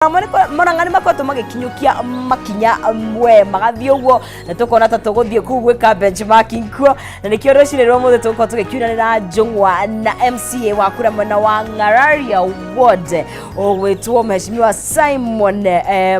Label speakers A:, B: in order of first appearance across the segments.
A: Morangani makoto magikinyukia makinya mwe magathie uguo na tukona ta tuguthie kugwika benchmarking kuo na nikio rocirerwo muthe tuko tugikiuna na Jongwa na MCA wa kura mwena wa Ngararia ward ogwetwo mheshimiwa Simon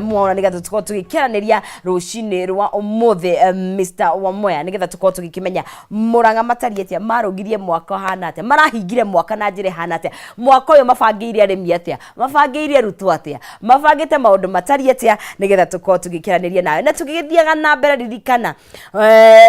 A: mwana nigetha tuko tugikiranĩria rucini rwa umuthe Mr. Wamoya nigetha tuko tugikimenya Muranga matarietia marugirie mwaka hana atia marahingire mwaka na njire hana atia mwaka uyu mabangiire arimi atia mabangiire rutu atia mabangite maundu matariete nigetha tuko tugikiranĩria nawe na tugigithiaga na mbere ririkana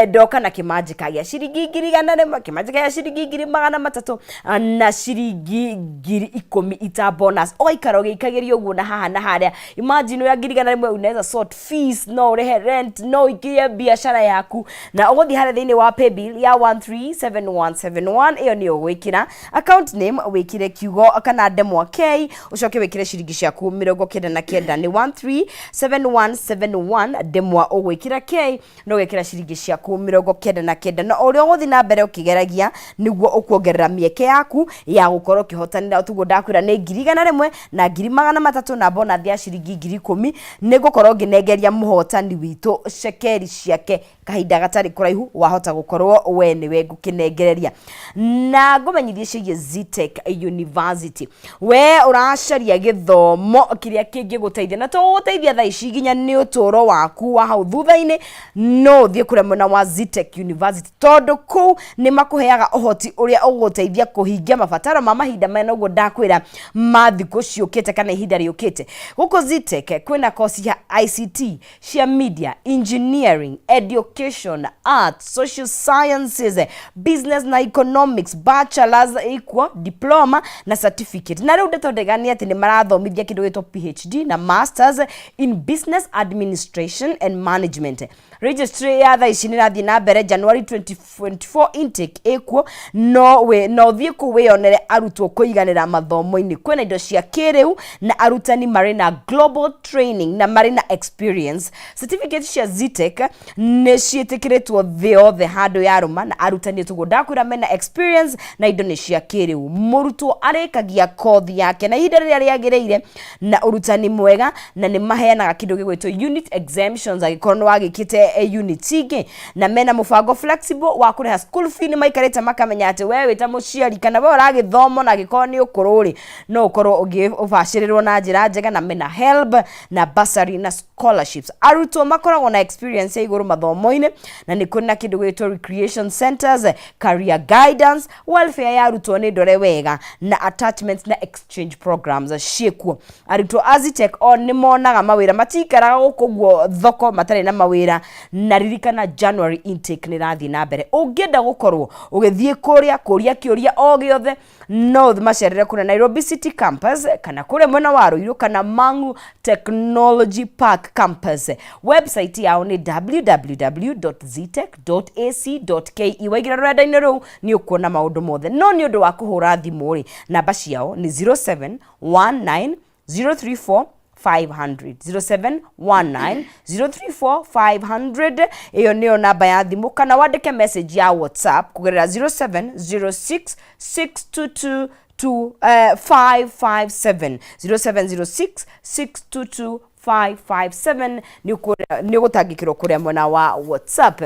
A: ndoka na kimanjika gya ciringi 100 kimanjika ya ciringi 300 na ciringi 10,000 ita bonus oikaro gikagirio uguo na haha na haria imagine ya 100 unaweza sort fees no rehe rent no ikie biashara yaku na uguthi hare thini wa pay bill ya 137171 iyo ni ugwikira account name wikire kiugo kana Ndemwa K ucoke wikire ciringi ciaku 99 ni 137171 Ndemwa ugwikira K no wikira ciringi ciaku 99 na urio guthi na mbere ukigeragia niguo ukuongerera mieke yaku ya gukorwo kihotanira tugo ndakwira ni 100 na 300 na bonus ya ciringi 10,000 nigukorwo nginegeria muhotani witu shekeri ciake kahinda gatari kuraihu wahota gukorwo we niwe ngukinegereria na ngumenyithie ciye Zitech University we uracaria githomo kiria kingi guteithia na to guteithia tha ici ginya ni uturo waku wa hau thutha-ini no thie kure mwena wa Zitech University tondu ku ni makuheaga uhoti uria uguteithia kuhingia mabataro ma mahinda mena uguo ndakwira mathiku ciukite kana ihinda riukite guko Zitech kwina course ya ICT cia media engineering education arts social sciences business na economics bachelors equal diploma na certificate na riu ndetondegania ati ni marathomithia kindu gitwo PhD na masters in business administration and management registry ya tha ici ni rathie na mbere January 2024 intake equal no thie kuwionere arutwo kuiganira mathomo-ini kwena indo cia kiriu na arutani marina global training na marina experience certificate cia Zitech ne cietikiritwo the handu ya ruma na arutani tugo ndakwira mena experience na indo ni cia kiriu murutwo arikagia kothi yake na ihinda riria riagireire na urutani mwega na ni maheanaga kindu gigwitwo unit exemptions agikorwo wagikite unit ingi na mena mubango flexible wa kuriha school fee ni maikarite makamenya ati wewe wita muciari kana wewe uragithomo na gikorwo ni ukururi no ukorwo ugibashirirwo na njira njega na mena help na bursary na scholarships arutwo makoragwo na experience ya iguru mathomo-ini na ni kuna kindu gwitwo recreation centers career guidance welfare ya arutwo ni ndore wega na attachments na exchange programs ciekuo arutwo Zitech on ni monaga mawira matikaraga gukuguo thoko matari na mawira na ririkana January intake ni rathi na mbere ungienda gukorwo ugithie kuria kiuria o giothe no macerere kuna Nairobi City campus kana kure mwena wa Ruiru kana Mangu Technology Park campus website yao ni www.zitech.ac.ke waigira rwenda-ini ru ni ukuona maundu mothe no ni undu wa kuhura thimu ri namba ciao ni 0719 034 500 0719 034 500 iyo niyo namba ya thimu kana wandike message ya WhatsApp kugerera 0706 622 557 0706 622 557 ni gutangikirwo kuria mwena wa WhatsApp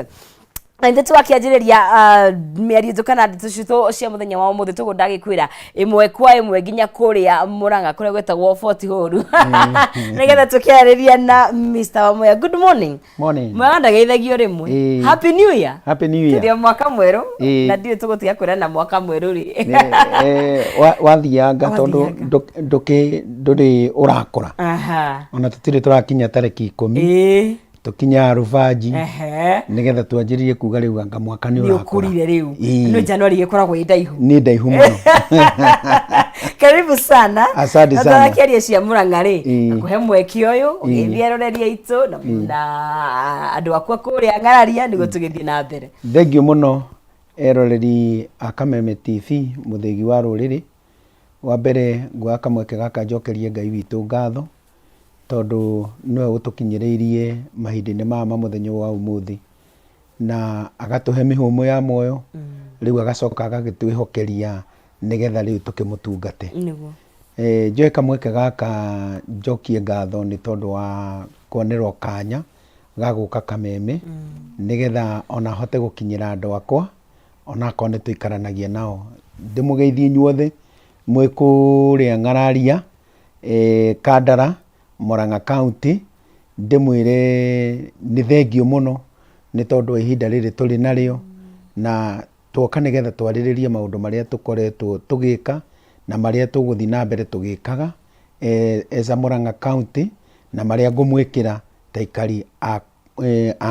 A: Nde twakianjiriria miario kana tucito cia muthenya wa muthe tugo ndagikwira imwe kwa imwe ginya kuria Muranga kuria gwetagwo Fort Horu nigetha tukiarĩria na Mr. Wamoya. Good morning.
B: Morning.
A: Mwana ndageithagio rimwe. Happy New Year.
B: Happy New Year.
A: Ndio mwaka mweru na ndio tugutiga kwira na mwaka mweru ri
B: wathianga tondu nduri urakura ona tutire turakinya tariki 10 tukinya ruvaji nigetha twanjirie kuga riu anga mwaka ni
A: ukurire riu no January ikoragwo indaihu
B: ni ndaihu muno
A: karibu sana
B: asante sana
A: na kiaria cia Muranga ri akuhe mweki uyu ugithie roreria itu na andu akwa kuria Ngararia nigo tugithie na mbere
B: thengio muno eroreri a Kameme TV muthegi wa ruriri wa mbere ngwaka mweke gaka njokerie Ngai witu ngatho tondu niwe utukinyiriirie mahindi-ini mama muthenya wa umuthi na agatuhe mihumo ya moyo riu agacoka agagitwihokeria nigetha riu tukimutungate Njoe kamweke gaka njokie ngatho nĩ tondũ wa kuonerwo kanya ga gũka Kameme nigetha ona hote gũkinyĩra andũ akwa ona akorwo nĩ tũikaranagia nao. Ndĩmũgeithie inyuothe mwĩ kũrĩa Ng'araria Kandara Murang'a County, ndĩmwĩre nĩ thengio mũno nĩ tondũ wa ihinda rĩrĩ tũrĩ narĩo, na tuoka nĩgetha twarĩrĩrie maũndũ marĩa tũkoretwo tũgĩka na marĩa tũgũthiĩ na mbere tũgĩkaga as a Murang'a County, na marĩa ngũmwĩkĩra ta ikari a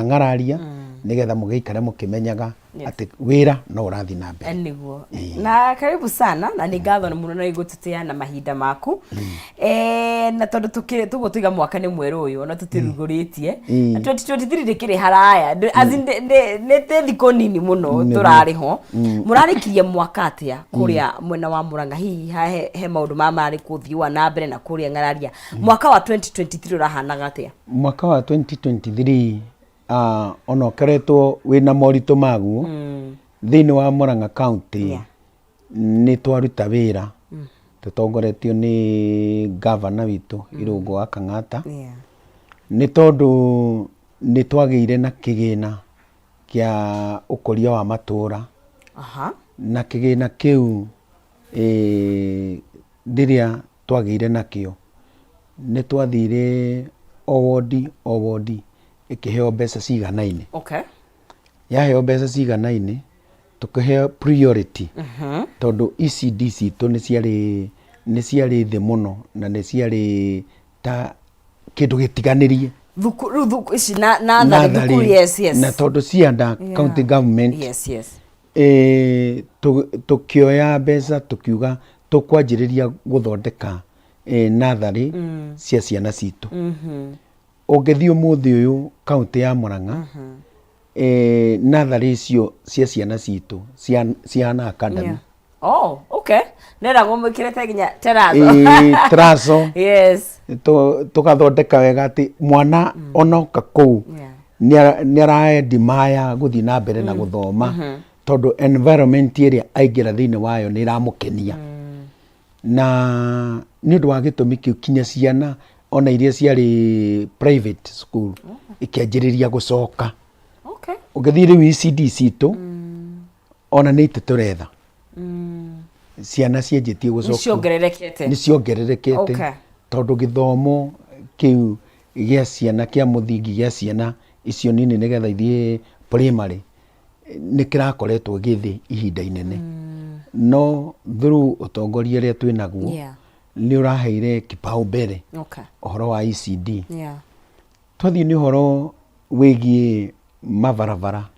B: Ng'araria nigetha mũgĩikare mũkĩmenyaga atĩ wĩra no ũrathiĩ na mbere.
A: Nĩguo. Na karibu sana na nĩ ngatho mũno na igũtũtĩa na mahinda maku. Na tondũ tũguo tũiga mwaka nĩ mwerũ ũyũ ona tũtirugũrĩtie. Na 2023 rĩkĩrĩ haraya. Nĩ thikũ nini mũno tũrarĩ ho. Mũrarĩkirie mwaka atĩa kũrĩa mwena wa Murang'a, hihi he maũndũ marĩ gũthiĩ na mbere na kũrĩa Ng'araria? Mwaka wa 2023 ũrahanaga atĩa? Mwaka
B: wa 2023 ona ũkoretwo wĩna moritũ maguo thĩinĩ wa Murang'a County, nĩ twaruta wĩra tũtongoretio nĩ governor witũ Irũngũ wa Kang'ata, nĩ tondũ nĩ twagĩire na kĩgĩna kĩa ũkũria wa matũũra. Na kĩgĩna kĩu rĩrĩa twagĩire nakĩo nĩ twathire o wondi ikiheo mbeca ciganaine. Yaheo mbeca ciganaine tukiheo priority tondu ECD citũ nĩ ciarĩ thĩ mũno na nĩ ciarĩ ta kĩndũ gĩtiganĩrie
A: thukuru ici na thukuru. Yes.
B: Na tondu cianda county government tukioya mbeca tukiuga tukwanjĩrĩria gũthondeka natharĩ cia ciana citũ. Ũngĩthiĩ ũmũthĩ ũyũ kaunti ya Murang'a, natharĩ icio cia ciana citũ ciana academy.
A: Neragwo mwĩkĩrĩte nginya
B: teraso. Tugathondeka wega atĩ mwana onoka kũu nĩ araendimaya gũthiĩ na mbere na gũthoma tondũ environment ĩrĩa aingĩra thĩinĩ wayo nĩ ĩramũkenia. Na nĩ ũndũ wa gĩtũmi kĩu kinya ciana ona iria ciarĩ private school ikĩanjĩrĩria gũcoka. Ũngĩthiĩ rĩu ECD citũ ona nĩ itũretha ciana cianjĩtie gũcoka, nĩ ciongererekete tondũ gĩthomo kĩu gĩa ciana kĩa mũthingi gĩa ciana icio nini nĩgetha ithiĩ primary nĩ kĩrakoretwo gĩthĩ ihinda inene. No through ũtongoria ũrĩa twĩnaguo nĩ ũraheire kipaumbele ũhoro wa ECD. Twathiĩ nĩ ũhoro wĩgiĩ mabarabara,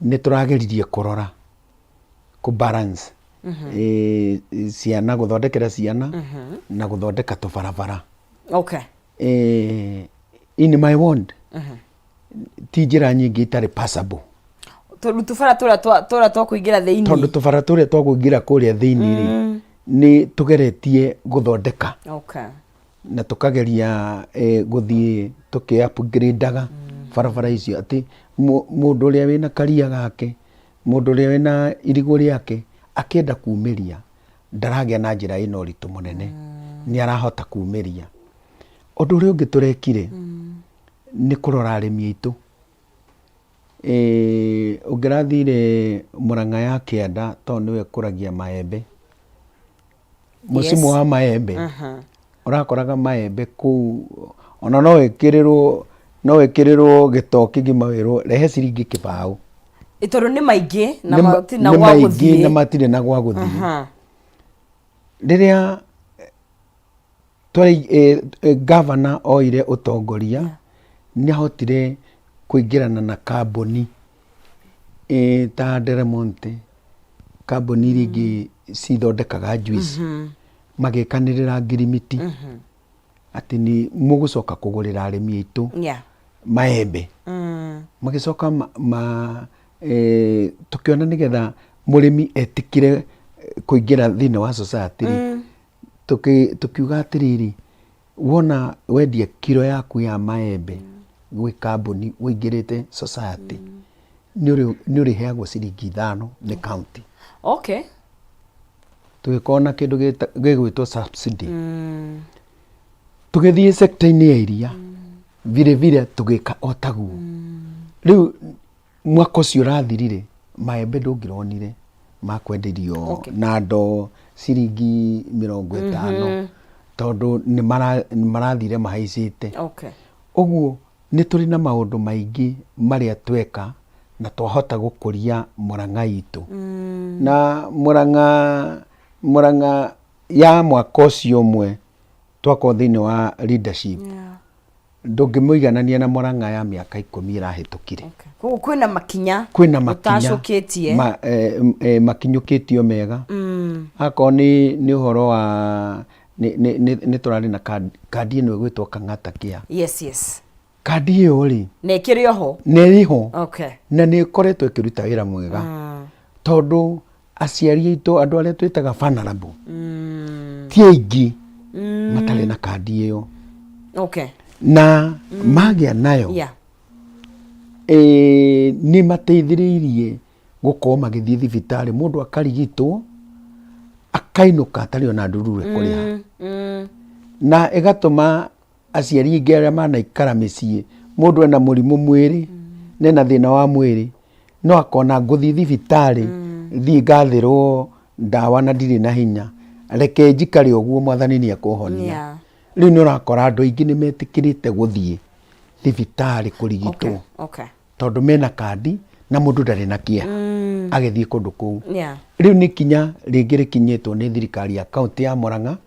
B: nĩ tũrageririe kũrora balance ciana, gũthondekera ciana na gũthondeka tũbarabara. In my ward ti njĩra nyingĩ itarĩ passable
A: tondũ tũbara twa kũingĩra thĩinĩ,
B: tondũ tũbara tũrĩa twa kũingĩra kũrĩa thĩinĩ nĩ tũgeretie gũthondeka na tũkageria gũthiĩ tũkĩ-upgrade-aga barabara icio atĩ mũndũ ũrĩa wĩna karia gake, mũndũ ũrĩa wĩna irigũ rĩake akĩenda kumĩria ndaragĩa na njĩra ĩna ũritũ mũnene, nĩ arahota kumĩria. Ũndũ ũrĩa ũngĩ tũrekire nĩ kũrora arĩmi aitũ. Ũngĩrathire Murang'a ya Kĩanda tondũ nĩwe kũragia maembe, mũcimu wa maembe ũrakoraga maembe kũu ona no wĩkĩrĩrwo gĩtoo kĩgima wĩrwo rehe ciringi kĩbaũ
A: tondũ nĩ maingĩ na matirĩ
B: na gwa gũthiĩ. Rĩrĩa governor oire ũtongoria nĩ ahotire kũingĩrana na kambuni ta Delmonte, kambuni iria ingĩ cithondekaga juice, magĩkanĩrĩra ngirimiti atĩ nĩ mũgũcoka kũgũrĩra arĩmi aitũ maembe. Magĩcoka tũkĩona nĩgetha mũrĩmi etĩkĩre kũingĩra thĩinĩ wa society, tukiuga atĩrĩrĩ, wona wendia kiro yaku ya maembe gwĩ kambuni wĩingĩrĩte society nĩ ũrĩheagwo ciringi 5 nĩ county. tugikona kindu gigwitwo subsidy tugithie sector-ini ya iria vile tugika otaguo riu mwaka ucio rathirire maembe ndungironire makwenderio na ndo ciringi 50 tondu ni marathire mahaicite uguo ni turi na maundu maingi maria tweka na twahota gukuria Murang'a itu na Murang'a ya mwaka ucio umwe twako thini wa leadership ndungimuiganania na Murang'a ya miaka 10 irahitukire
A: kwina makinya
B: utacukitie makinyukitio mega ako ni uhoro wa ni turari na kadi ino gwitwo Kang'ata kia
A: yes
B: kadi iyo ri
A: nekirio ho
B: na ni koretwo ikiruta wira mwega tondu aciari aitu andu aria twitaga vulnerable ti aingi matari na kadi iyo na magia nayo ni mateithiririe gukorwo magithie thibitari mundu akarigitwo akainuka atari ona ndurure kuriha na igatuma aciari ingi aria manaikara micii mundu ena murimu mwiri nena thina wa mwiri no akona nguthi thibitari thii ngathirwo ndawa na ndiri na hinya reke njikare uguo mwathani ni akuhonia riu ni urakora andu aingi ni metikirite guthie thibitari kurigitwo tondu mena kadi na mundu ndari na kia agithie kundu kuu riu ni kinya ringi rikinyitwo ni thirikari ya kaunti ya Murang'a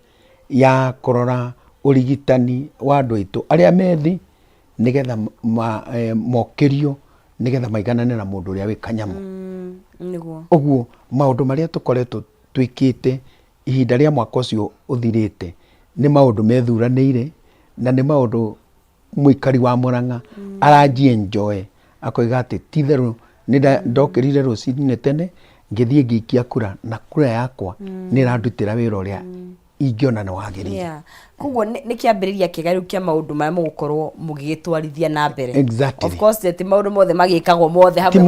B: ya kurora urigitani wa andu aitu aria methi nigetha mokirio nigetha maiganane na mundu uria wi kanyamu uguo maundu maria tukoretwo twikite ihinda ria mwaka ucio uthirite ni maundu methuranire na ni maundu muikari wa Murang'a araji enjoy akoiga ati titheru ndokirire rucinĩ tene ngithie ngikia kura na kura yakwa ni randutira wira uria ingiona no wagirire
A: kuguo ni kiambiriria kiega riu kia maundu maya mugukorwo mugigitwarithia na mbere of course ti maundu mothe magikagwo mothe hamwe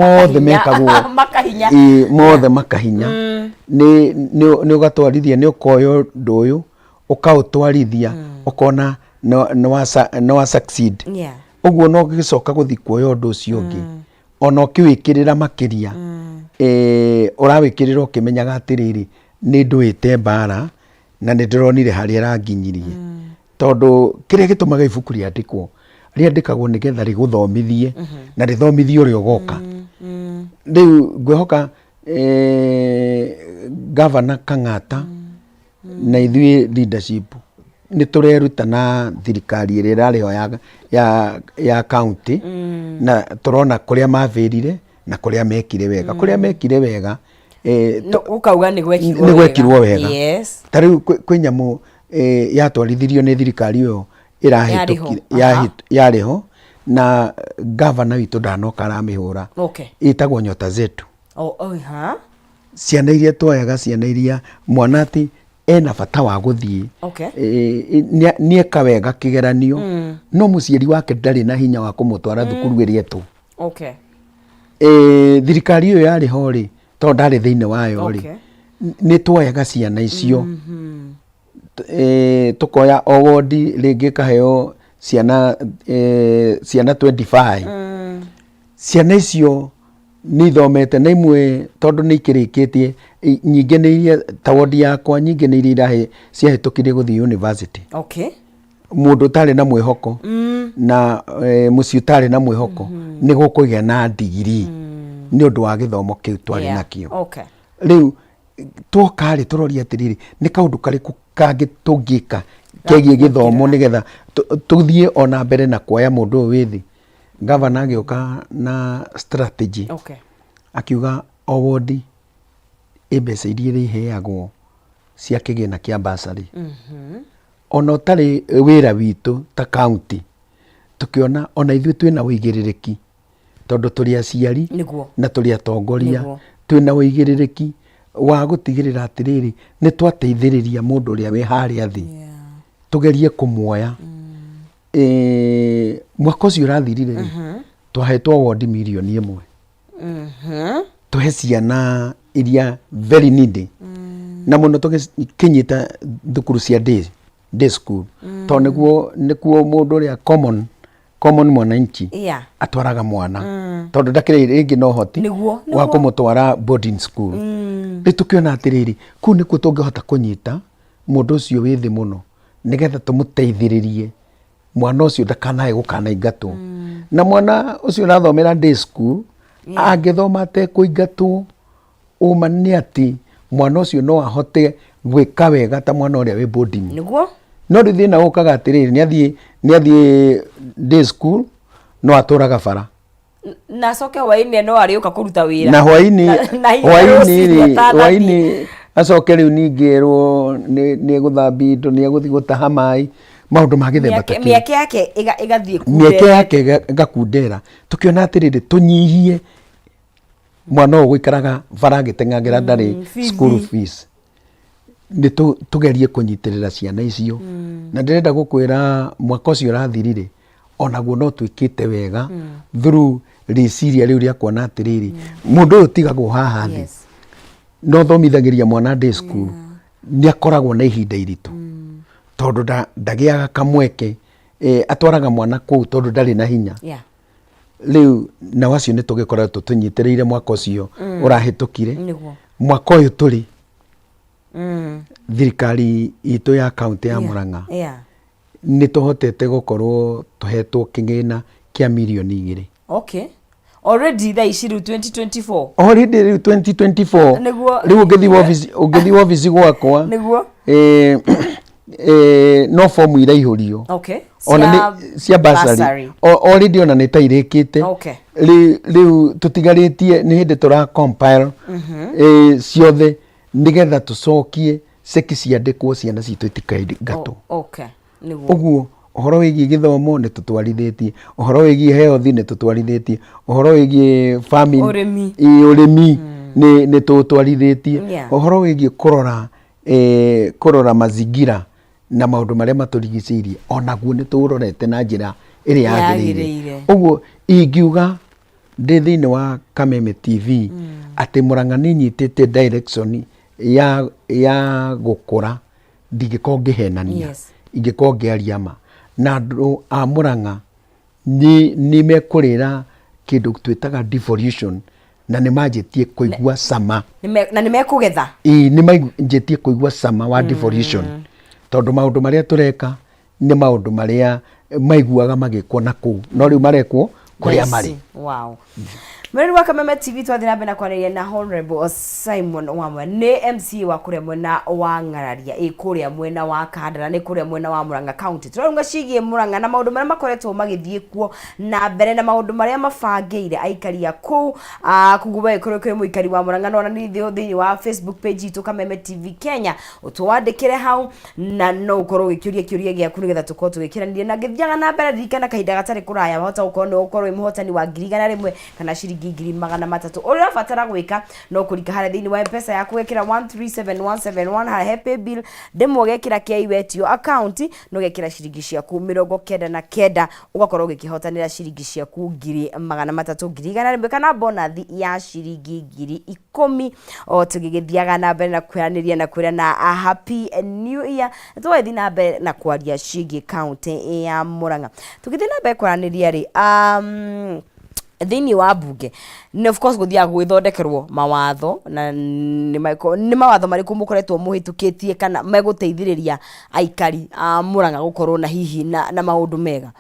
A: makahinya
B: mothe makahinya ni ugatwarithia ni ukoyo nduyu ukautwarithia ukona no wa succeed uguo no gicoka guthi kuoya undu ucio ungi ona ukiwikirira makiria urawikirira ukimenyaga atiriri ni nduite mbara na ni ndironire haria ranginyirie tondu kiria gitumaga ibuku riandikwo riandikagwo nigetha riguthomithie na rithomithie uria ugoka riu ngwihoka Governor Kang'ata na ithui leadership ni tureruta na thirikari iri rariho ya county na turona kuria mavirire na kuria mekire wega kuria mekire wega
A: no ukauga ni gwekirwo
B: wega tari kwi nyamu yatwarithirio ni thirikari yo irahitukire yariho na governor witu ndanoka aramihura itagwo Nyota Zetu ciana iria twoyaga ciana iria mwana ati ena bata wa guthie ni eka wega kigeranio no muciari wake ndari na hinya wa kumutwara thukuru iria tu thirikari yo yari hori to ndari thiini wayo ri ni twoyaga ciana icio tukoya award ringi kaheo ciana 25 ciana icio ni thomete na imwe tondu ni ikirikitie nyingi ni iria tawodi yakwa nyingi ni iria ciahitukire guthii university mundu tari na mwihoko na muci tari na mwihoko ni gukugia na degree ni undu wa githomo kiu twari nakio riu twokari turoria atiriri ni kaundu kariku kangi tungika kegie githomo nigetha tuthie ona mbere na kuoya mundu withi Governor agioka na strategy akiuga award ibesa iria iheagwo cia kigina kia basari ona utari wira witu ta county tukiona ona ithui twina uigiririki tondu turi aciari na turi atongoria twina uigiririki wa gutigirira atiriri ni twateithiriria mundu uria we haria thi tugerie kumuoya mwaka ucio urathirire twahetwo award milioni 1 tuhe ciana iria very needy na muno tugikinyita thukuru cia day school to nikuo mundu ria common mwananchi atwaraga mwana tondu ndakire ringi no hoti wa kumutwara boarding school ritukiona atiriri ku nikuo tungihota kunyita mundu ucio withi muno nigetha tumuteithiririe mwana ucio ndakanae gukanaingatwo na mwana ucio urathomera day school angithoma ate kuingatwo uma ni ati mwana ucio no ahote gwika wega ta mwana uria wi boarding niguo no thina ukaga atiriri ni athie day school no aturaga bara
A: na soke waini no ariuka kuruta wira
B: na waini acoke riu ningirwo ni guthambia indo ni guthi gutaha mai maundu magithemba ta
A: mieke yake igathie
B: kundera mieke yake igakundera tukiona atiriri tunyihie mwana uyu gwikaraga bara agitengagira ndari school fees ni tugerie kunyitirira ciana icio na ndirenda gukwira mwaka ucio urathirire onaguo no twikite wega through riciria riu ria kuona atiriri mundu uyu tigagwo haha thi no thomithagiria mwana day school ni akoragwo na ihinda iritu tondu ndagiaga kamweke atwaraga mwana kuu tondu ndari na hinya riu na wacio ni tugikoretwo tunyitireire mwaka ucio urahitukire mwaka uyu turi thirikari itu ya county ya Murang'a ni tuhotete gukorwo tuhetwo kingina kia milioni 2
A: okay already that is 2024
B: already 2024 riu ungithi office gwakwa niguo no form iraihurio
A: okay
B: ona cia basari already ona ni tairikite
A: okay
B: riu tutigaritie ni hindi tura compile ciothe nigetha tucokie ceki ciandikwo ciana citu itikaingatwo
A: okay niguo
B: uguo uhoro wigi githomo ni tutwarithitie uhoro wigi health ni tutwarithitie uhoro wigi farming urimi ni tutwarithitie uhoro wigi kurora mazingira na maundu maria maturigicirie onaguo ni turorete na njira iria yagirire uguo ingiuga ndi thiini wa Kameme TV ati Murang'a ni nyitite direction ya gukura ndigiko ngihenania ingiko ngiaria ma na andu a Murang'a ni mekurira kindu twitaga devolution na ni manjitie kuigua sama
A: na ni mekugetha
B: ni manjitie kuigua sama wa devolution tondu maundu maria tureka ni maundu maria maiguaga magikwo naku no riu marekwo kuria mari
A: wow Mweri wa Kameme TV twathina mbere na kwaria na Honorable Simon Wamwe ni MC wa kuria mwena wa Ng'araria kuria mwena wa Kandara ni kuria mwena wa Murang'a County turunga cigie Murang'a na maundu maria makoretwo magithie kuo na mbere na maundu maria mabangeire aikari aku kuguba ikoro kuri muikari wa Murang'a no na ni thiini wa Facebook page itu Kameme TV Kenya utwandikire hau na no ukoro gikiuria giaku nigetha tukorwo tugikiranirie na ngithiaga na mbere ririkana kahinda gatari kuraya hota ukorwo muhotani wa 1,100 kana ciringi 300 uria fatara gwika no kurika hare thiini wa mpesa yaku gwekira 137171 ha happy bill demo gekira kiaiwetio account no gekira ciringi ciaku 99 ugakorwo gikihotanira ciringi ciaku 300 kana bonus ya ciringi 10,000 o tugigithiaga na mbere na kwiraniria na kwira na a happy new year twathi na mbere na kwaria ciringi county ya Murang'a tugithina mbere kwiraniria ri thiini wa bunge ni of course guthia gwithondekerwo mawatho na ni mawatho mariku mukoretwo muhitukitie kana meguteithiriria aikari a Murang'a gukorwo na hihi na maundu mega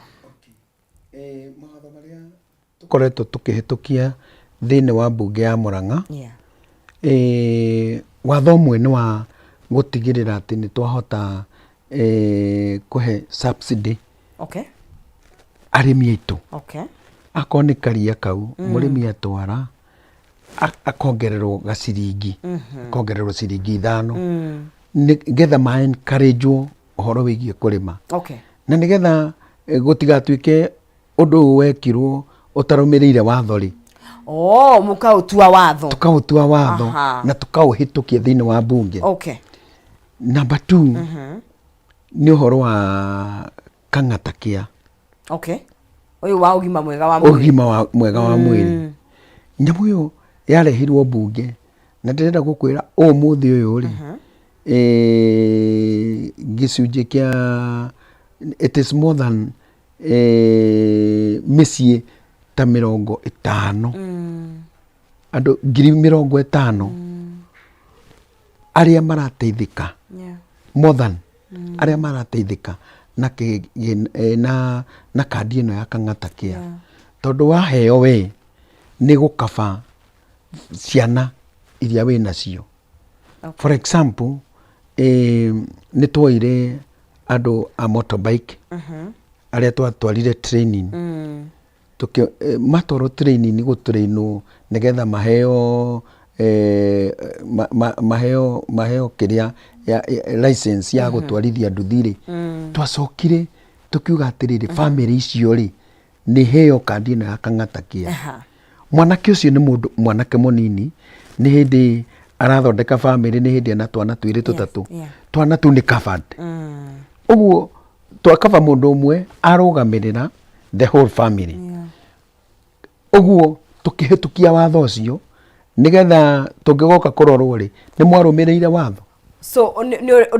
B: mawatho maria tukoretwo tukihitukia thiini wa bunge ya Murang'a watho mwe ni wa gutigirira ati ni twahota kuhe subsidy arimi aitu akoni karia kau murimi atwara akongererwo gaciringi akongererwo ciringi 5 nigetha ma encourage uhoro wigie kurima na nigetha gutigatuike undu wekirwo utarumirire watho ri
A: mukautua watho
B: na tukauhitukia thiini wa bunge number 2 ni uhoro wa kang'atakia
A: uyu wa ugima mwega
B: wa mwiri nyamu yo yarehirwo bunge na ndirenda gukwira umuthi uyu ri gĩcunjĩ kĩa it is more than mĩciĩ ta 50 andũ 50,000 arĩa marateithĩka more than arĩa marateithĩka na kandi ĩno ya kang'ata kĩa tondũ waheo we nĩ gũkaba ciana iria wĩ nacio. For example, nĩ tuoire andũ a motorbike arĩa twatwarire training matwarwo training gũtrainwo nĩgetha maheo kĩrĩa license ya gũtwarithia nduthi-rĩ, twacokire tukiuga atĩrĩrĩ family icio-rĩ nĩ heo kandi ĩno ya kang'ata kĩa. Mwanake ũcio nĩ mwanake mũnini, nĩ hĩndĩ arathondeka family, nĩ hĩndĩ ena twana twĩrĩ tũtatũ, twana tũu nĩ covered. Ũguo twakaba mũndũ ũmwe arũgamĩrĩra the whole family. Ũguo tũkĩhĩtũkia watho ũcio nĩgetha tũngĩgoka kũrorwo-rĩ nĩ mwarũmĩrĩire watho.
A: So ũndũ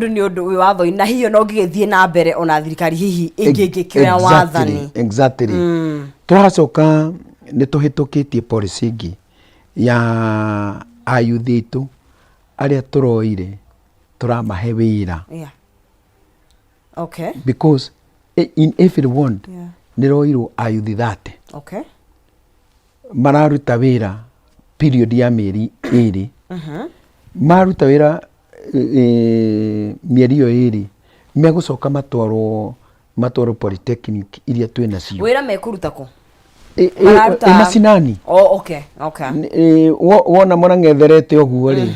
A: nĩ ũndũ wĩ watho-inĩ na hihi no gĩgĩthiĩ na mbere ona thirikari hihi ĩngĩkĩoya wathani.
B: Exactly. Tũracoka nĩ tũhĩtũkĩtie policy ĩngĩ ya ayuthi aitũ arĩa tũroire tũramahe wĩra.
A: Okay.
B: Because in every ward nĩ roirwo ayuthi 30.
A: Okay.
B: Mararuta wĩra period ya mĩeri 2. Maruta wĩra mĩeri ĩyo 2 megũcoka matwarwo polytechnic iria twĩ nacio.
A: Wĩra mekũruta kũ?
B: Macinani.
A: Okay.
B: Wona mũrang'etherete ũguo-rĩ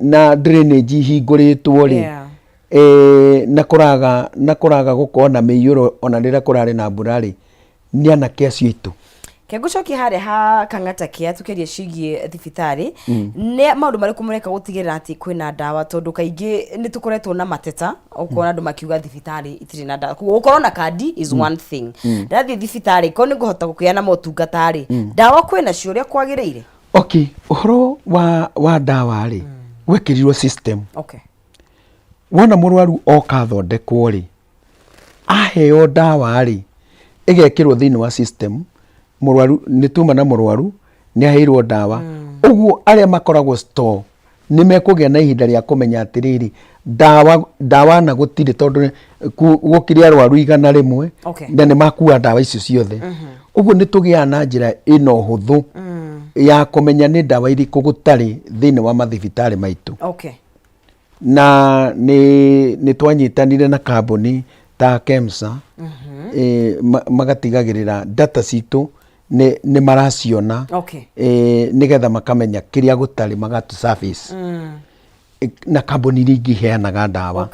B: na drainage hingũrĩtwo-rĩ na kũraga gũkorwo na mĩiyũro ona rĩrĩa kũrarĩ na mbura-rĩ nĩ anake acio aitũ.
A: Kengũcokia harĩa ha kang'ata kĩa tũkĩaria ciĩgiĩ thibitarĩ nĩ maũndũ marĩkũ mũreka gũtigĩrĩra atĩ kwĩna ndawa tondũ kaingĩ nĩ tũkoretwo na mateta ũkona andũ makiuga thibitarĩ itirĩ na ndawa. Gũkorwo na kandi is one thing. Ndathiĩ thibitarĩ ko nĩ ngũhota gũkĩgĩa na motungata-rĩ ndawa kwĩna cio ũrĩa kwagĩrĩire.
B: Okay, ũhoro wa ndawa-rĩ gwekĩrirwo system.
A: Okay.
B: Wona mũrwaru oka athondekwo-rĩ aheo ndawa-rĩ ĩgekĩrwo thĩinĩ wa system. Mũrwaru nĩ tuma na mũrwaru nĩ aheirwo ndawa. Ũguo arĩa makoragwo store nĩ mekũgĩa na ihinda rĩa kũmenya atĩrĩrĩ ndawa na gũtirĩ tondũ gũkĩrĩ arwaru 100 na nĩ makua ndawa icio ciothe. Ũguo nĩ tũgĩaga na njĩra ĩno hũthũ ya kũmenya nĩ ndawa irĩkũ gũtarĩ thĩinĩ wa mathibitarĩ maitũ.
A: Okay.
B: Na nĩ twanyitanire na kambuni ta KEMSA magatigagĩrĩra data citũ nĩ maraciona.
A: Okay.
B: Nĩgetha makamenya kĩrĩa gũtarĩ magatu service na kambuni iria ingĩ iheanaga ndawa.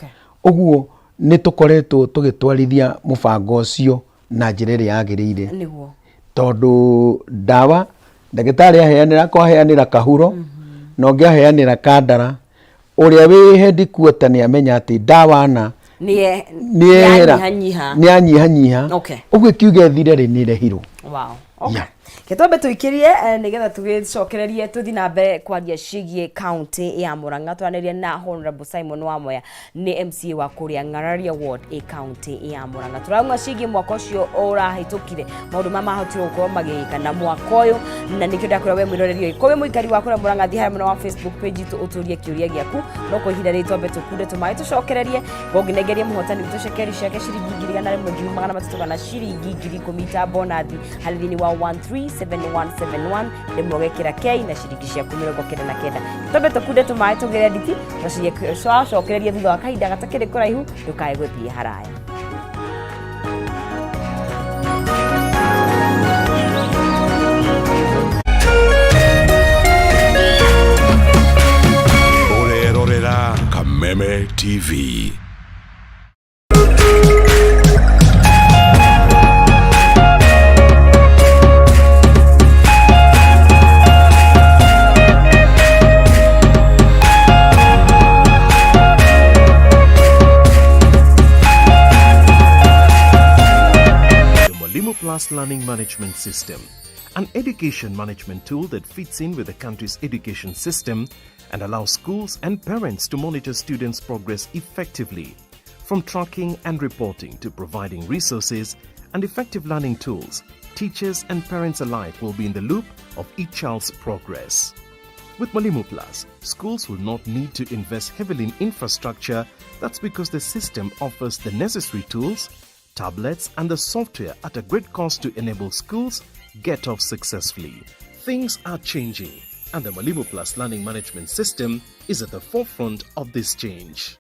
B: Ũguo nĩ tũkoretwo tũgĩtwarithia mũbango ũcio na njĩra ĩrĩa yagĩrĩire tondũ ndawa ndagĩtarĩ aheanĩra kwaheanĩra kahuro na ũngĩ aheanĩra kandara ũrĩa wĩ headquarter nĩ amenya atĩ ndawa na nĩ anyihanyiha. Ũguo kiuge thire-rĩ nĩ irehirwo.
A: Wow. Okay. Ketwambe tuikirie nigetha tugicokererie tuthi na mbere kwaria ciĩgiĩ county ya Murang'a twanĩrie na Honorable Simon Wamoya ni MCA wa kuria Ng'araria ward county ya Murang'a. Turauma ciĩgiĩ mwaka ũcio ũrahĩtũkire maũndũ mahotirwo gũkorwo magĩka na mwaka ũyũ na nĩkĩo ndakwĩra we mwĩrorerio kowe mũikari wa kuria Murang'a thi harĩa mwena wa Facebook page itu ũtũrie kĩũria gĩaku no kwa ihinda rĩrĩ twambe tũkunde tũmaĩ tũcokererie ngonginengerie mũhotani witũ cekeri ciake ciringi 1,300 na ciringi 10,000 bonathi harĩ thĩinĩ wa 137171 ndĩmũgekĩra K na ciringi ciaku 99. Twambe tũkunde tũmaĩ tũgĩre nditi tũcokererie thutha wa kahinda gatakĩrĩ kũraihu ndũkae gũthiĩ haraya.
C: Ũrerorera Kameme TV.
D: Plus Learning Management System, an education management tool that fits in with the country's education system and allows schools and parents to monitor students' progress effectively. From tracking and reporting to providing resources and effective learning tools, teachers and parents alike will be in the loop of each child's progress. With Mwalimu Plus, schools will not need to invest heavily in infrastructure. That's because the system offers the necessary tools, tablets, and the software at a great cost to enable schools get off successfully. Things are changing, and the Mwalimu Plus learning management system is at the forefront of this change.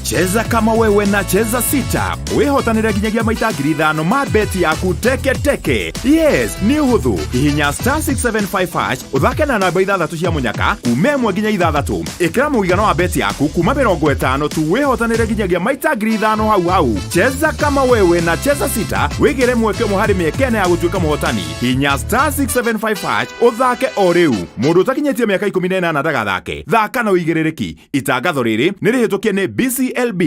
E: Cheza kama wewe na cheza sita. Wihotanira ginyagia maita ngiri 5 ma beti yaku teke. Yes, ni uhuthu. Hihinya *675# uthake na namba 6 cia munyaka kume mwe ginya 6. Ikira muigano wa beti yaku kuma 50 tu wihotanira ginyagia maita ngiri 5 hau. Cheza kama wewe na cheza sita. Wigire mweke muhari miekene ya gutuika muhotani. Hihinya *675# uthake o riu. Mundu utakinyetie miaka 18 ndagathake. Thaka na uigirereki. Itangatho riri ni rihitukie ni BCLB.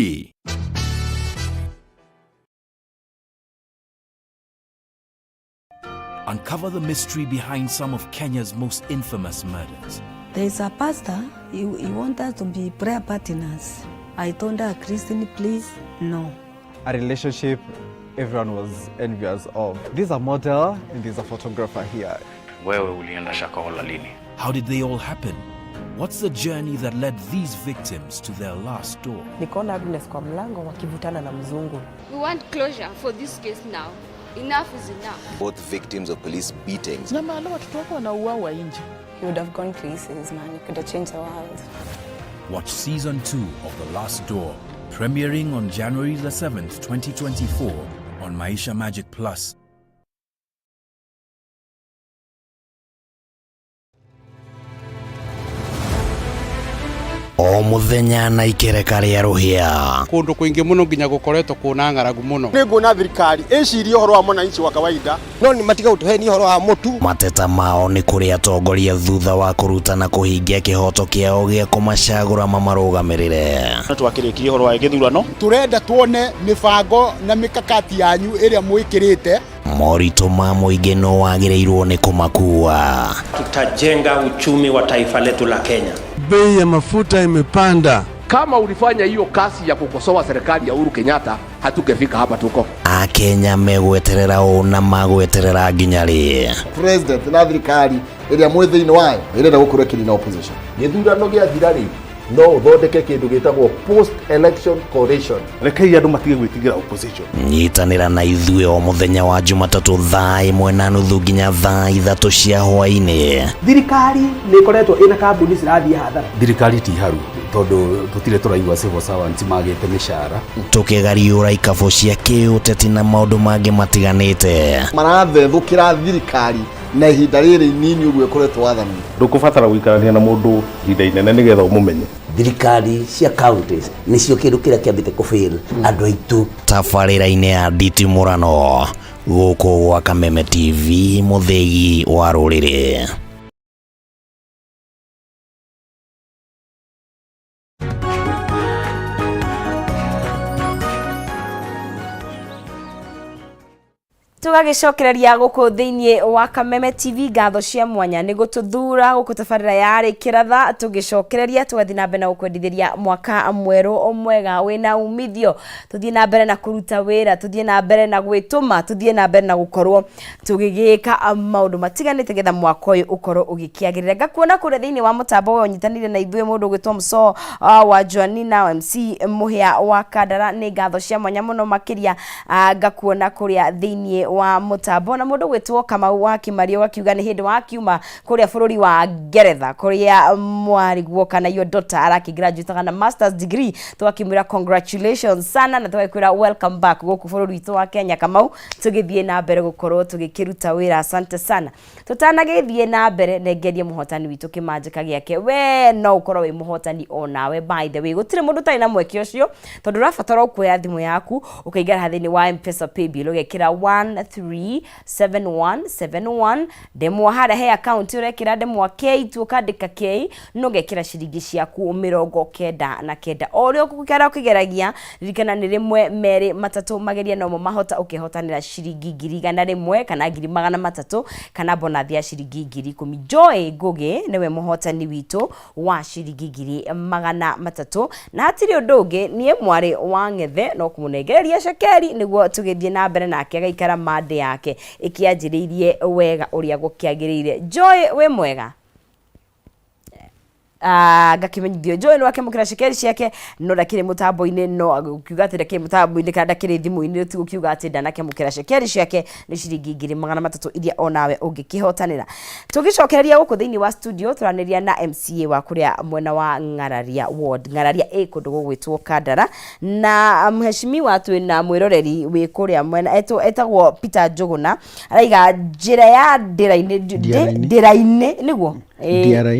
F: Uncover the mystery behind some of Kenya's most infamous murders.
G: There's a pastor, he wants us to be prayer partners. I told her, Christine, please, no.
H: A relationship everyone was envious of. There's a model and there's a photographer here.
I: Wewe ulienda Shakahola lini?
F: How did they all happen? What's the journey that led these victims to their last door?
J: Nikaona Agnes kwa mlango wakivutana na mzungu.
K: We want closure for this case now. Enough is enough.
L: Both victims of police beatings.
J: Na maana watoto wako wanauawa nje.
K: You would have gone places, man. You could have changed the world.
F: Watch season 2 of The Last Door, premiering on January the 7th, 2024 on Maisha Magic Plus.
M: O muthenya na ikereka ria ruhia
N: kundu kwingi muno nginya gukoretwo kuna ngaragu muno
O: ninguna thirikari icirie uhoro wa mwananchi wa kawaida no ni matiga utuheni uhoro wa mutu
M: mateta mao ni kuri atongoria thutha wa kurutana kuhingia kihoto kiao gia kumacagura mamarugamirire
O: twakirikirie uhoro wa githurano turenda tuone mibango na mikakati yanyu iria mwikirite
M: morito ma muingi no wagireirwo ni kumakua.
P: Tutajenga uchumi wa taifa letu la Kenya.
Q: Bei ya mafuta imepanda.
R: Kama ulifanya hiyo kasi ya kukosoa serikali ya Uhuru Kenyatta, hatungefika hapa tuko.
M: Akenya megweterera una magweterera ginyari.
O: President na thirikari iria mwithini wayo irenda gukura kiri na opposition.
S: Githurano gia thirari no thondeke kindu gitagwo post election coalition.
T: Rekei andu matige gwitigira opposition.
M: Nyitanira na ithuĩ o muthenya wa Jumatatu 1:30 nginya 3:00 cia hwaini.
U: Thirikari nĩ ikoretwo ina kambuni cirathie hathara.
V: Thirikari ti haru tondu tutire turaigua civil servants magite mishara.
M: Tukigariũra ikabo cia kĩũteti na maũndũ mangĩ matiganĩte.
O: Marathethũkĩra thirikari na ihinda rĩrĩ inini ũguo ĩkoretwo wathani.
T: Ndũkũbatara gũikarania na mũndũ ihinda inene nĩgetha ũmũmenye.
W: Thirikari cia counties nĩcio kĩndũ kĩrĩa kĩambĩte kũfail andũ aitũ.
M: Tabarĩra-inĩ ya nditimũrano gũkũ gwa Kameme TV, mũthegi wa rũrĩrĩ.
A: Tugagicokereria guku thiini wa Kameme TV ngatho cia mwanya ni gututhura guku tabarira ya Rikiratha tugicokereria tugathi na mbere na gukwendithiria mwaka mweru mwega wina umithio tuthie na mbere na kuruta wira tuthie na mbere na gwituma tuthie na mbere na gukorwo tugigika maundu matiganite getha mwaka uyu ukorwo ugikiagirira ngakuona kure thiini wa mutambo wa nyitanire na ithuĩ mundu gwitwo Mso wa Joanina MC Muhia wa Kandara ni ngatho cia mwanya muno makiria ngakuona kuria thiini wa mutambo na mundu gwitwo Kamau wa Kimario akiuga ni hindi wa kiuma kuria bururi wa Ngeretha kuria mwariguo kana yo daughter araki graduate na masters degree twakimwira congratulations sana na twakwira welcome back guku bururi witu wa Kenya Kamau tugithie na mbere gukorwo tugikiruta wira asante sana tutanagithie na mbere nengerie muhotani witu kimanjika giake we no ukorwo wi muhotani onawe by the way gutire mundu tari na mweke ucio tondu rabatara kuoya thimu yaku ukaigara hathini wa M-Pesa paybill ugekira 1 0713717171 ndemwa hara he account urekira ndemwa K tukandika K no gekira ciringi ciaku 99 orio kugera ukigeragia ririkana ni rimwe meri matatu mageria no mahota ukihotanira ciringi 100 kana 300 kana bonus ya ciringi 10,000. Joy Ngugi niwe muhotani witu wa ciringi 300 na hatiri undugi nie mwari wa Ngethe no kumunegereria cekeri niguo tugithie na mbere nake agaikara mande yake ikianjiriirie wega uria gukiagiriire. Joy we mwega gakimenyithio Joy no akemukira cekeri ciake no ndakire mutambo-ini no ukiuga ati ndakire mutambo-ini kana ndakire thimu-ini ti ukiuga ati ndanakemukira cekeri ciake ni ciringi 300 iria onawe ungikihotanira. Tugicokereria guku thiini wa studio turaniria na MCA wa kuria mwena wa Ngararia ward Ngararia A kundu gugwitwo Kandara na mheshimiwa twina mwiroreri wi kuria mwena etagwo Peter Njuguna araiga njira ya ndiraine niguo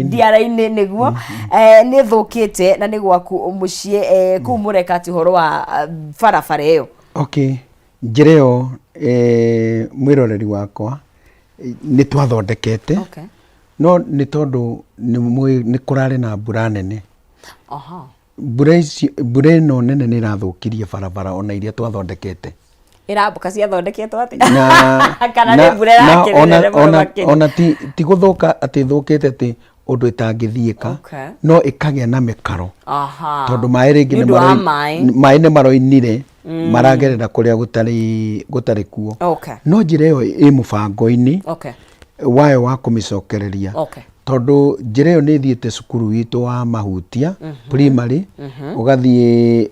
A: ndiara-ini niguo ni thukite na ni gwaku mucie kumureka ati horo wa barabara iyo.
B: Okay, njira iyo mwiroreri wakwa ni twathondekete.
A: Okay.
B: No ni tondu ni kurari na mbura nene.
A: Aha.
B: Mbura ino nene ni rathukirie barabara ona iria twathondekete.
A: Irambuka cia thondeketwo ati
B: kana ni mbura yakirire ona ti guthuka ati thukite ati undu itangithiika.
A: Okay.
B: No ikagia na mikaro.
A: Aha.
B: Tondu mai ringi ni maroinire maragerera kuria gutari kuo.
A: Okay.
B: No njira iyo i mubango-ini.
A: Okay.
B: Wayo wa kumicokereria.
A: Okay.
B: Tondu njira iyo ni thiete cukuru witu wa Mahutia primary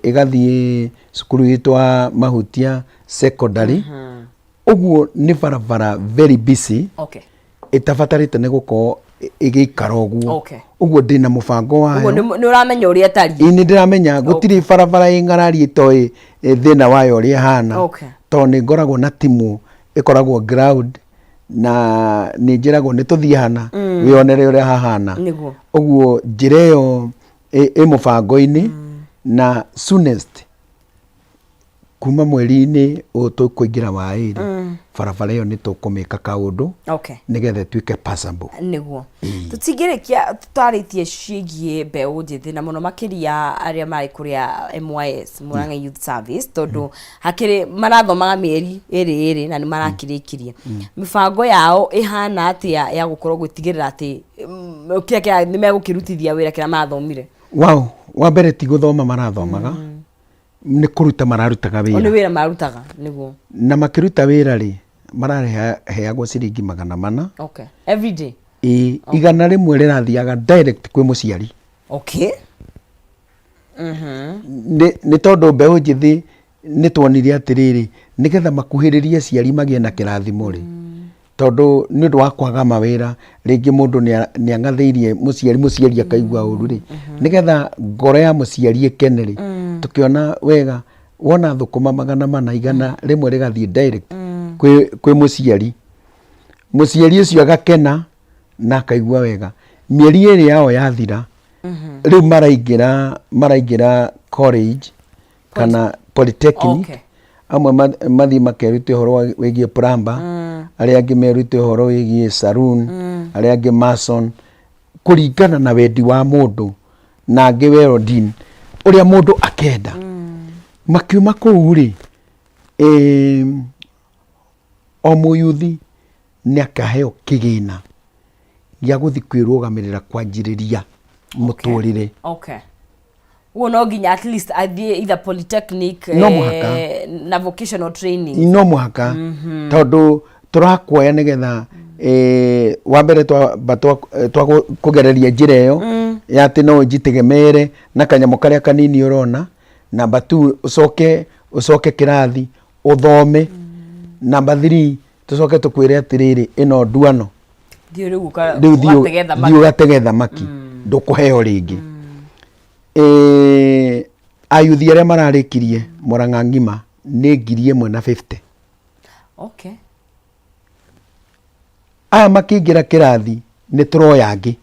B: igathie cukuru witu wa Mahutia secondary. Uguo ni barabara very busy.
A: Okay.
B: Itabatarite ni guko igikara uguo.
A: Okay.
B: Uguo ndina mubango wayo.
A: Uguo ni uramenya uria tari.
B: Ni ndiramenya gutiri barabara ingararie itoi thina wayo uri hana.
A: Okay.
B: To ni ngoragwo na timu ikoragwo ground na ni njiragwo ni tuthie hana wionere uria hahana.
A: Niguo.
B: Uguo njira iyo i mubango-ini na soonest kuma mweri-ini tukuingira wairi barabara iyo ni tukumika kaundu.
A: Okay.
B: Nigethe tuike passable.
A: Niguo. Tutingirikia tutaritie ciigie mbeu njithi na muno makiria aria mari kuria MYS Murang'a Youth Service tondu hakiri marathomaga mieri iri na ni marakirikirie. Mibango yao ihana atia ya gukorwo gutigirira ati kira ni megukirutithia wira kira mathomire.
B: Wow, wa mbere ti guthoma marathomaga. Ni kuruta mararutaga wira.
A: Oni wira marutaga niguo.
B: Na makiruta wira ri maraheagwo ciringi 400.
A: Okay. Every day.
B: Igana rimwe rirathiaga direct kwi muciari.
A: Okay.
B: Ni tondu mbeu njithi ni twonire atiriri nigetha makuhiririe ciari magie na kirathimo ri. Tondu ni ndu wa kwaga mawira ringi mundu ni angatheirie muciari akaigua uru ri nigetha ngoro ya muciari ikene ri tukiona wega wona thukuma 400 igana rimwe rigathie direct kwi muciari ucio agakena na akaigua wega. Mieri iri yao yathira riu maraingira college kana polytechnic.
A: Okay.
B: Amwe mathi makerute horo wigie plumber, aria angi merute horo wigie saloon, aria angi mason, kuringana na wendi wa mundu na angi welding uria mundu akenda. Makiuma kuu ri o muyuthi ni akaheo kigina gia guthi kwirugamirira kwanjiriria muturire.
A: Okay. Uo no ginya at least either polytechnic na vocational training.
B: No muhaka tondu turakuoya nigetha wa mbere twa kugereria njira iyo ya ati no njitegemere na kanyamo karia kanini urona. Number 2 ucoke kirathi uthome. Number 3 tucoke tukwire atiriri ino nduano
A: thiu
B: ugatege thamaki ndukuheo ringi. Ayuthi aria mararikirie Murang'a ngima ni 1,150.
A: Okay.
B: Aya makingira kirathi ni turoya angi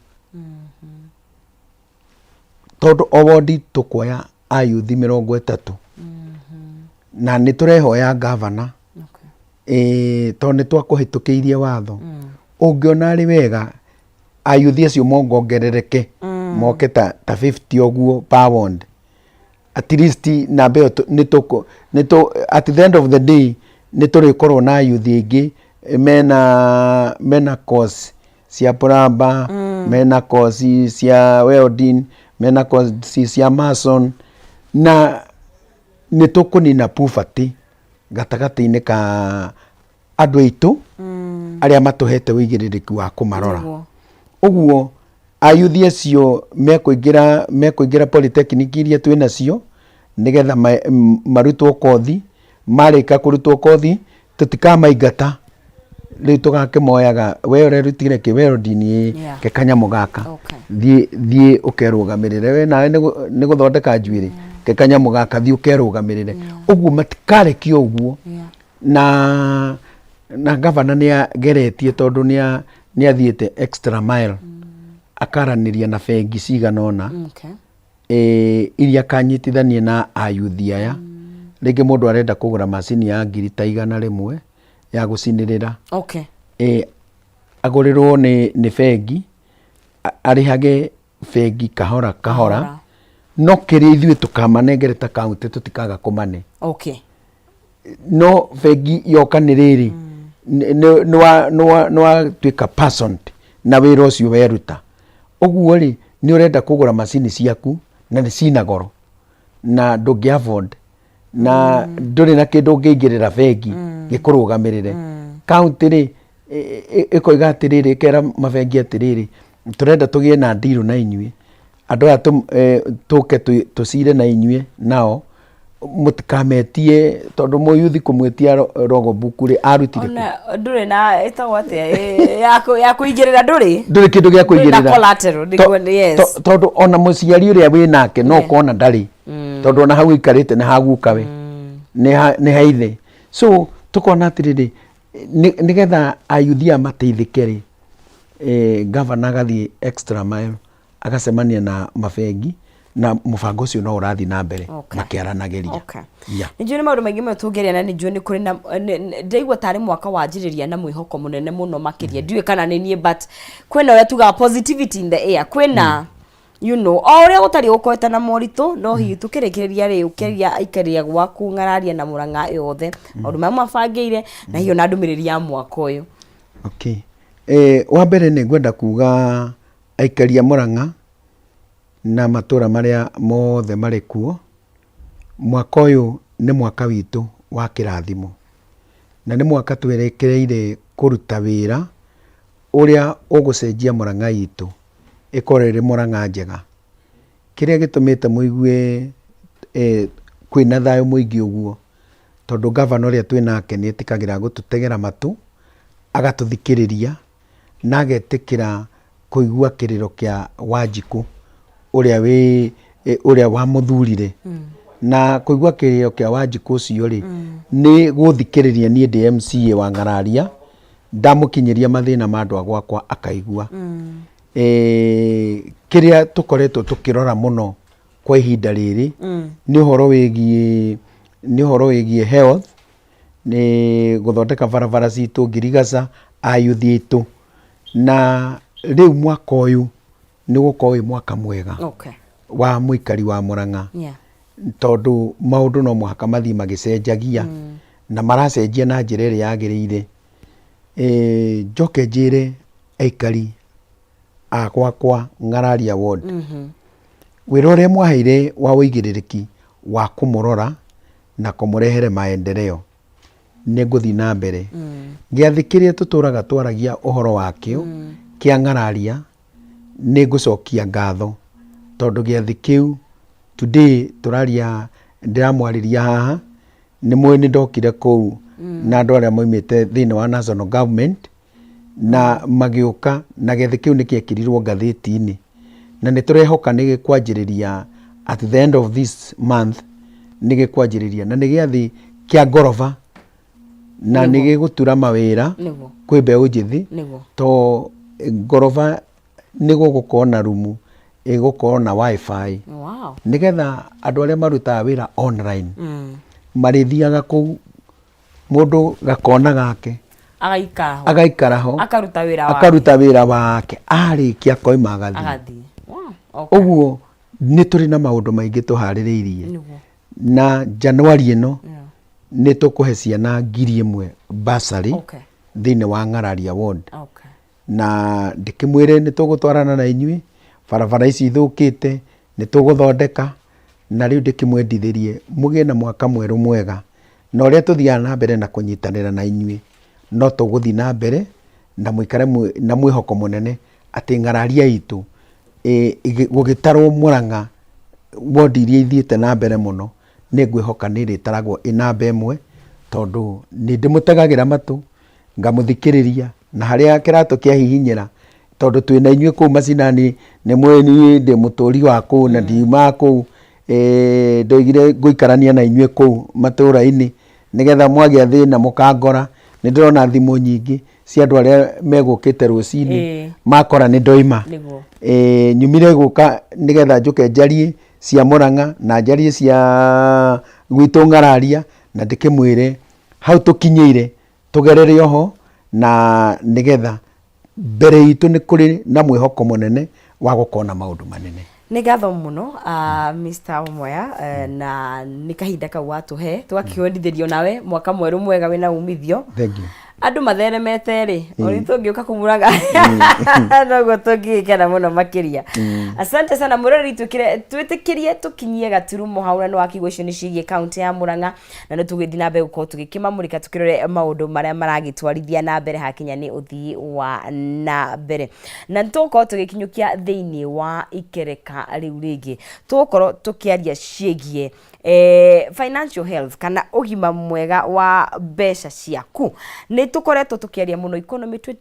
B: tondu owodi tukuoya ayuthi 30 na ni turehoya governor to nĩ twakũhĩtũkĩirie watho ũngĩona arĩ wega ayuthi acio mongongerereke moke ta 50 ũguo per ward, at least namba ĩyo at the end of the day nĩ tũrĩkorwo na ayuthi aingĩ mena course cia plumber, mena course cia welding, mena course cia mason, na nĩ tũkũnina poverty gatagatĩ-inĩ ka andũ aitũ arĩa matũhete wĩigĩrĩrĩki wa kũmarora. Ũguo ayuthi acio mekũingĩra polytechnic iria twĩ nacio nĩgetha marutwo kothi, marĩka kũrutwo kothi tũtikamaingata rĩu tũgakĩmoyaga we ũrerutire kĩ-welding ke kanyamũ gaka thiĩ ũkerũgamĩrĩre, we nawe nĩ gũthondeka njuĩrĩ ke kanyamũ gaka thiĩ ũkerũgamĩrĩre. Ũguo matikarekio ũguo, na gavana nĩ ageretie tondũ nĩ athiĩte extra mile akaranĩria na bengi cigana ũna iria kanyitithanie na ayuthi aya. Rĩngĩ mũndũ arenda kũgũra macini ya 100,000 ya gũcinĩrĩra, agũrĩrwo nĩ bengi, arĩhage bengi kahora kahora, no kĩrĩa ithuĩ tũkamanengere ta kaunti tũtikaga kũmane. No bengi yoka nĩ rĩrĩ nĩ watuĩka person na wĩra ũcio weruta. Ũguo rĩ nĩ ũrenda kũgũra macini ciaku na nĩ cina goro na ndũngĩ afford na ndũrĩ na kĩndũ ũngĩingĩrĩra bengi gĩkũrũgamĩrĩre. Kaunti rĩ ĩkoiga atĩrĩrĩ, ĩkera mabengi atĩrĩrĩ, tũrenda tũgĩe na deal na inyuĩ, andũ aya tũke tũcire na inyuĩ nao, mũtikametie tondũ mũyuthi kũmwetia logbook rĩ arutire
A: ndũrĩ na ĩtagwo atĩa ya kũingĩrĩra, ndũrĩ
B: kĩndũ gĩa kũingĩrĩra, tondũ ona mũciari ũrĩa wĩ nake no kona ndarĩ, tondũ ona hau ikarĩte nĩ haguka we nĩ haithe. So tũkona atĩrĩrĩ nĩgetha ayuthi aya mateithĩke rĩ, gavana agathiĩ extra mile agacemania na mabengi na mũbango ũcio no ũrathiĩ na mbere makĩaranagĩria.
A: Nĩnjũĩ nĩ maũndũ maingĩ mwe tũngeria, na nĩnjũĩ nĩ kũrĩ na ndaigua tarĩ mwaka wanjĩrĩria na mwĩhoko mũnene mũno makĩria, ndiũĩ kana nĩ niĩ, but kwĩna ũrĩa tugaga positivity in the air, kwĩna you know o ũrĩa gũtarĩ gũkoeta na moritũ, no hihi tũkĩrĩkĩrĩria rĩ ũkĩria aikaria gwaku ng'araria na Mũrang'a yothe maũndũ marĩa mabangĩire na hiyo na ndũmĩrĩri ya mwaka ũyũ.
B: Wa mbere nĩ ngwenda kuga aikaria Mũrang'a na matũra marĩa mothe marĩ kuo, mwaka ũyũ nĩ mwaka witũ wa kĩrathimo, na nĩ mwaka twerekereire kũruta wĩra ũrĩa ũgũcenjia Mũrang'a itũ ĩkorwo ĩrĩ Mũrang'a njega. Kĩrĩa gĩtũmĩte mũigue kwĩna thayũ mũingĩ ũguo, tondũ gavana ũrĩa twĩ nake nĩ etĩkagĩra gũtũtegera matũ, agatũthikĩrĩria na agetĩkĩra kũigua kĩrĩro kĩa Wanjikũ ũrĩa wamũthurire, na kũigua kĩrĩro kĩa Wanjikũ ũcio rĩ nĩ gũthikĩrĩria niĩ ndĩ MCA wa Ng'araria, ndamũkinyĩria mathĩna ma andũ a gwakwa akaigua. Kĩrĩa tũkoretwo tũkĩrora mũno kwa ihinda rĩrĩ nĩ ũhoro wĩgiĩ health, nĩ gũthondeka barabara citũ, ngirigaca, ayuthi aitũ, na rĩu mwaka ũyũ nĩ gũkorwo wĩ mwaka mwega wa mũikari wa Mũrang'a, tondũ maũndũ no mũhaka mathiĩ magĩcenjagia na maracenjia na njĩra ĩrĩa yagĩrĩire. Njoke njĩre aikari a gwakwa Ng'araria ward, wĩra ũrĩa mwaheire wa wĩigĩrĩrĩki wa kũmũrora na kũmũrehere maendeleo nĩ ngũthiĩ na mbere. Gĩathĩ kĩrĩa tũtũraga twaragia ũhoro wakĩo kĩa Ng'araria nĩ ngũcokia ngatho, tondũ gĩathĩ kĩu today tũraria, ndĩramwarĩria haha, nĩ mũĩ nĩ ndokire kũu na andũ arĩa moimĩte thĩinĩ wa national government na magĩũka, na gĩathĩ kĩu nĩ kĩekĩrirwo ngathĩti-inĩ, na nĩ tũrehoka nĩ gĩkwanjĩrĩria at the end of this month, nĩ gĩkwanjĩrĩria na nĩ gĩathĩ kĩa ngoroba na nĩ gĩgũtura mawĩra kwĩ mbeũ njĩthĩ, to ngoroba nĩ gũgũkorwo na rumu, ĩgũkorwo na wifi, nĩgetha andũ arĩa marutaga wĩra online marĩthiaga kũu mundu gakona gake
A: agaikara
B: ho
A: akaruta
B: wira wake arikia koima agathi uguo ni turi na maundu maingi tuhaririirie na Januari ino ni tukuhe ciana 1,000 bursary thiini wa Ng'araria ward na ndikimwire ni tugutwarana na inyui barabara ici ithukite ni tuguthondeka na riu ndikimwendithirie mugie na mwaka mweru mwega na uria tuthiaga na mbere na kunyitanira na inyui no tuguthi na mbere na mwikare na mwihoko munene ati Ng'araria itu gugitarwo Murang'a ward iria ithiite na mbere muno ni ngwihoka ni ritaragwo inamba imwe tondu ni ndimutagagira matu ngamuthikiriria na haria kirato kia hihinyira tondu twina inyui ku macinani ni mweni ndi muturi waku na ndiuma ku ndoigire nguikarania na inyui ku matura-ini nigetha mwagia thina mukangora ni ndirona thimu nyingi cia andu aria megukite rucini makora ni ndoima nyumire guka nigetha njuke njarie cia Murang'a na njarie cia gwitu Ng'araria na ndikimwire hau tukinyeire tugerere oho na nigetha mbere itu ni kuri na mwihoko munene wa gukona maundu manene.
A: Nĩ ngatho mũno Mr. Omoya na nĩ kahinda kau watuhe twakiendithĩrio nawe mwaka mweru mwega wĩna umithio.
B: Thank you.
A: Andu matheremete ri ori tungĩũka kumuraga noguo tũngĩkena mũno makiria. Asante sana murori twĩtĩkĩrie tukinyie gaturumo hau na wakigwa icio nĩ cigie county ya Murang'a na nĩ tũgĩthiĩ na mbere gũkorwo tũgĩkĩmamũrĩka tũkĩrore maũndũ marĩa maragĩtwarithia na mbere hakinya nĩ ũthii wa na mbere na tũkorwo tũgĩkinyũkia thĩinĩ wa ikereka rĩu rĩngĩ tũkorwo tũkĩaria ciĩgie financial health kana ũgima mwega wa mbeca ciaku nĩ tukoretwo tukiaria muno economy